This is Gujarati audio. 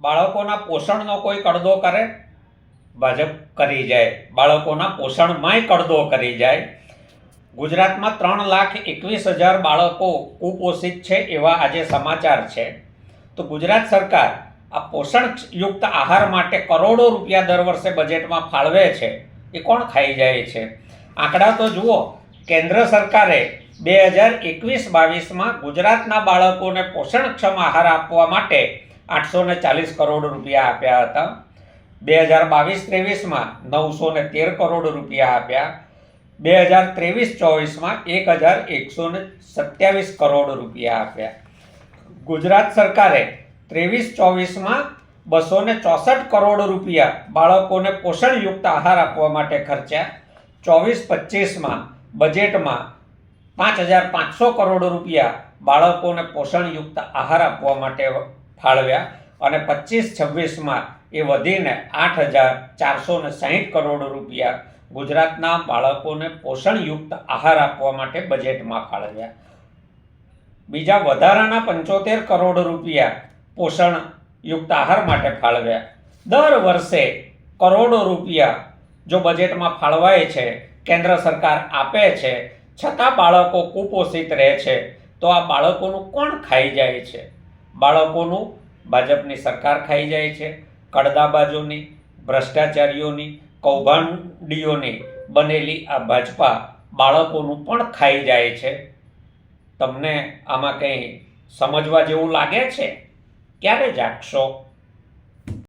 બાળકોના પોષણનો કોઈ કડદો કરે? ભાજપ કરી જાય. બાળકોના પોષણમાંય કડદો કરી જાય. ગુજરાતમાં 3,21,000 બાળકો કુપોષિત છે એવા આજે સમાચાર છે. તો ગુજરાત સરકાર આ પોષણયુક્ત આહાર માટે કરોડો રૂપિયા દર વર્ષે બજેટમાં ફાળવે છે. એ કોણ ખાઈ જાય છે? આંકડા તો જુઓ. કેન્દ્ર સરકારે 2021-22માં ગુજરાતના બાળકોને પોષણક્ષમ આહાર આપવા માટે 840 કરોડ રૂપિયા આપ્યા હતા. 2022-23માં 913 કરોડ રૂપિયા આપ્યા. 2023-24માં 1,127 કરોડ રૂપિયા આપ્યા. ગુજરાત સરકારે 23-24માં 264 કરોડ રૂપિયા બાળકોને પોષણયુક્ત આહાર આપવા માટે ખર્ચ્યા. 24-25માં બજેટમાં 5,500 કરોડ રૂપિયા બાળકોને પોષણયુક્ત આહાર આપવા માટે ફાળવ્યા અને 25-26માં એ વધીને 8,460 કરોડ રૂપિયા ગુજરાતના બાળકોને પોષણયુક્ત આહાર આપવા માટે બજેટમાં ફાળવ્યા. બીજા વધારાના 75 કરોડ રૂપિયા પોષણયુક્ત આહાર માટે ફાળવ્યા. દર વર્ષે કરોડો રૂપિયા જો બજેટમાં ફાળવાય છે, કેન્દ્ર સરકાર આપે છે, છતાં બાળકો કુપોષિત રહે છે, તો આ બાળકોનું કોણ ખાઈ જાય છે? બાળકોનું ભાજપની સરકાર ખાઈ જાય છે. કડદાબાજોની, ભ્રષ્ટાચારીઓની, કૌભાંડીઓની બનેલી આ ભાજપા બાળકોનું પણ ખાઈ જાય છે. તમને આમાં કંઈ સમજવા જેવું લાગે છે? ક્યારે જાગશો?